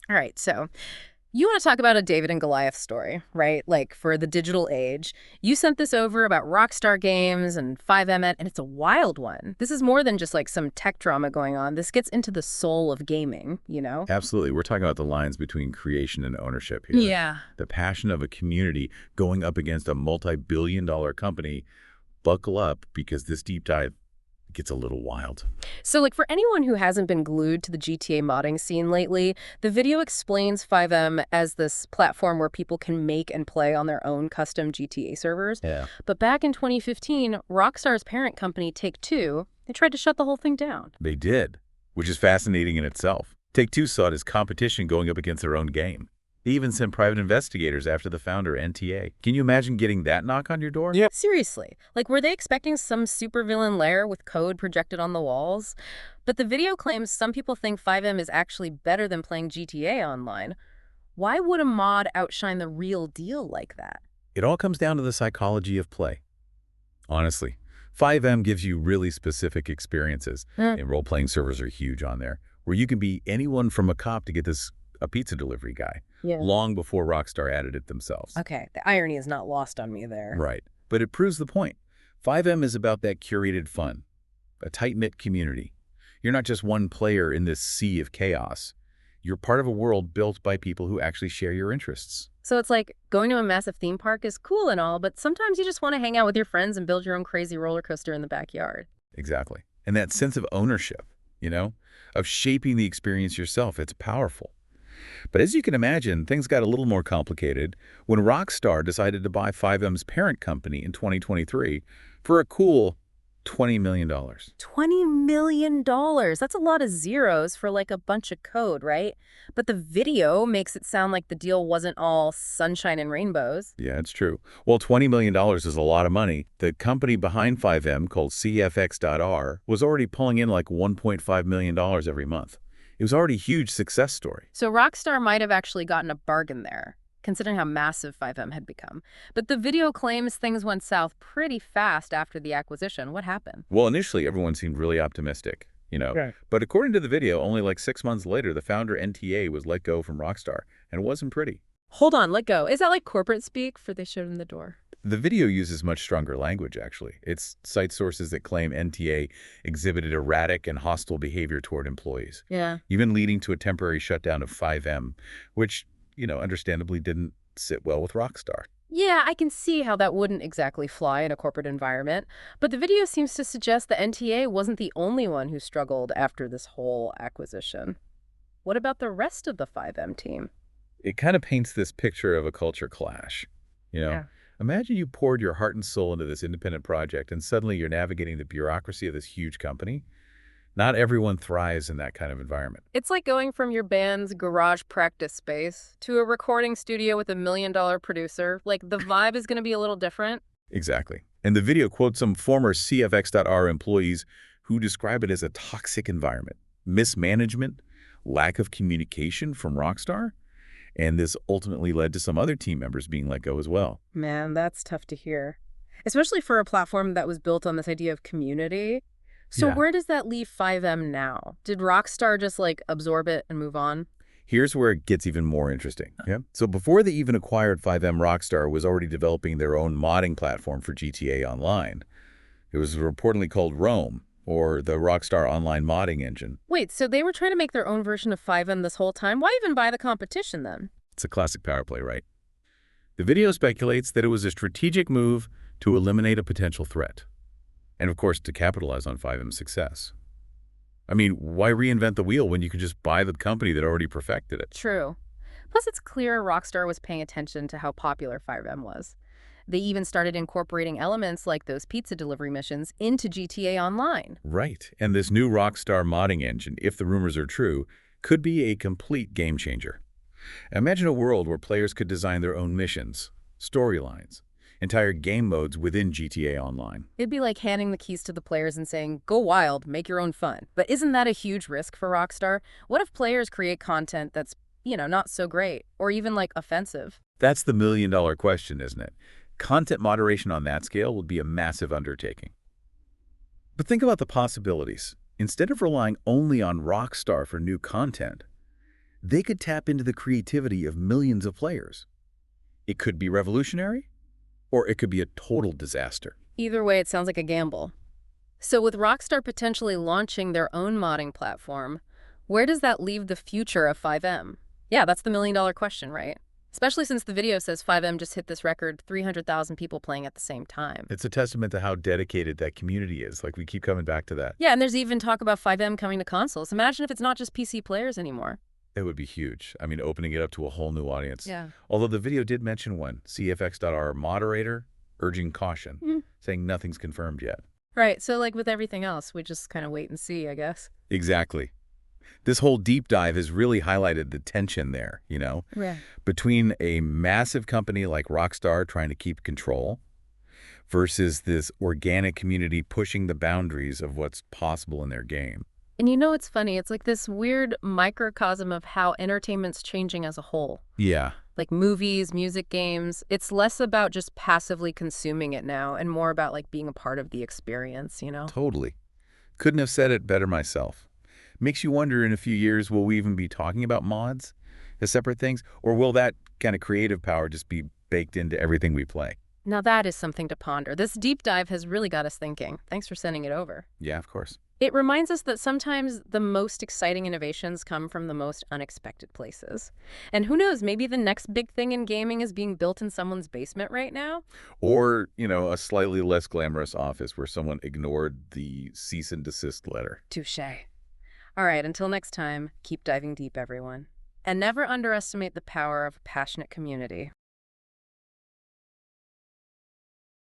All right, so you want to talk about a David and Goliath story, right? Like for the digital age. You sent this over about Rockstar Games and FiveM, and it's a wild one. This is more than just like some tech drama going on. This gets into the soul of gaming, you know? Absolutely. We're talking about the lines between creation and ownership here. Yeah. The passion of a community going up against a multi-billion-dollar company. Buckle up because this deep dive gets a little wild. So, like, for anyone who hasn't been glued to the GTA modding scene lately, the video explains FiveM as this platform where people can make and play on their own custom GTA servers. Yeah. But back in 2015, Rockstar's parent company, Take-Two, they tried to shut the whole thing down. They did, which is fascinating in itself. Take-Two saw it as competition going up against their own game. They even sent private investigators after the founder, NTA. Can you imagine getting that knock on your door? Yeah. Seriously. Like, were they expecting some supervillain lair with code projected on the walls? But the video claims some people think FiveM is actually better than playing GTA online. Why would a mod outshine the real deal like that? It all comes down to the psychology of play. Honestly, FiveM gives you really specific experiences, and role-playing servers are huge on there, where you can be anyone from a cop to get a pizza delivery guy, Yeah. long before Rockstar added it themselves. Okay, the irony is not lost on me there. Right. But it proves the point. FiveM is about that curated fun, a tight-knit community. You're not just one player in this sea of chaos. You're part of a world built by people who actually share your interests. So it's like going to a massive theme park is cool and all, but sometimes you just want to hang out with your friends and build your own crazy roller coaster in the backyard. Exactly. And that sense of ownership, of shaping the experience yourself, it's powerful. But as you can imagine, things got a little more complicated when Rockstar decided to buy FiveM's parent company in 2023 for a cool $20 million. $20 million. That's a lot of zeros for like a bunch of code, right? But the video makes it sound like the deal wasn't all sunshine and rainbows. Yeah, it's true. Well, $20 million is a lot of money. The company behind FiveM, called CFX.R, was already pulling in like $1.5 million every month. It was already a huge success story. So Rockstar might have actually gotten a bargain there, considering how massive FiveM had become. But the video claims things went south pretty fast after the acquisition. What happened? Well, initially, everyone seemed really optimistic, Okay. But according to the video, only like 6 months later, the founder, NTA, was let go from Rockstar, and it wasn't pretty. Hold on, let go. Is that like corporate speak for they showed him the door? The video uses much stronger language, actually. It cites sources that claim NTA exhibited erratic and hostile behavior toward employees, Yeah. even leading to a temporary shutdown of FiveM, which, understandably didn't sit well with Rockstar. Yeah, I can see how that wouldn't exactly fly in a corporate environment. But the video seems to suggest that NTA wasn't the only one who struggled after this whole acquisition. What about the rest of the FiveM team? It kind of paints this picture of a culture clash. Yeah. Imagine you poured your heart and soul into this independent project and suddenly you're navigating the bureaucracy of this huge company. Not everyone thrives in that kind of environment. It's like going from your band's garage practice space to a recording studio with $1 million producer. Like, the vibe is going to be a little different. Exactly. And the video quotes some former CFX.R employees who describe it as a toxic environment, mismanagement, lack of communication from Rockstar. And this ultimately led to some other team members being let go as well. Man, that's tough to hear. Especially for a platform that was built on this idea of community. So Yeah. where does that leave FiveM now? Did Rockstar just like absorb it and move on? Here's where it gets even more interesting. Yeah. So before they even acquired FiveM, Rockstar was already developing their own modding platform for GTA Online. It was reportedly called Rome, or the Rockstar Online Modding Engine. Wait, so they were trying to make their own version of FiveM this whole time? Why even buy the competition then? It's a classic power play, right? The video speculates that it was a strategic move to eliminate a potential threat. And of course, to capitalize on FiveM's success. I mean, why reinvent the wheel when you could just buy the company that already perfected it? True. Plus, it's clear Rockstar was paying attention to how popular FiveM was. They even started incorporating elements like those pizza delivery missions into GTA Online. Right. And this new Rockstar modding engine, if the rumors are true, could be a complete game changer. Imagine a world where players could design their own missions, storylines, entire game modes within GTA Online. It'd be like handing the keys to the players and saying, go wild, make your own fun. But isn't that a huge risk for Rockstar? What if players create content that's, not so great, or even like offensive? That's the million-dollar question, isn't it? Content moderation on that scale would be a massive undertaking. But think about the possibilities. Instead of relying only on Rockstar for new content, they could tap into the creativity of millions of players. It could be revolutionary, or it could be a total disaster. Either way, it sounds like a gamble. So with Rockstar potentially launching their own modding platform, where does that leave the future of FiveM? Yeah, that's the million-dollar question, right? Especially since the video says FiveM just hit this record 300,000 people playing at the same time. It's a testament to how dedicated that community is. Like, we keep coming back to that. Yeah, and there's even talk about FiveM coming to consoles. Imagine if it's not just PC players anymore. It would be huge. I mean, opening it up to a whole new audience. Yeah. Although the video did mention one, CFX.R moderator urging caution, saying nothing's confirmed yet. Right, so like with everything else, we just kind of wait and see, I guess. Exactly. This whole deep dive has really highlighted the tension there, Right. between a massive company like Rockstar trying to keep control versus this organic community pushing the boundaries of what's possible in their game. And you know what's funny? It's like this weird microcosm of how entertainment's changing as a whole. Yeah, Like movies, music, games. It's less about just passively consuming it now and more about like being a part of the experience, you know? totally. Couldn't have said it better myself. Makes you wonder, in a few years, will we even be talking about mods as separate things? Or will that kind of creative power just be baked into everything we play? Now that is something to ponder. This deep dive has really got us thinking. Thanks for sending it over. Yeah, of course. It reminds us that sometimes the most exciting innovations come from the most unexpected places. And who knows, maybe the next big thing in gaming is being built in someone's basement right now? Or, a slightly less glamorous office where someone ignored the cease and desist letter. Touché. All right, until next time, keep diving deep, everyone. And never underestimate the power of a passionate community.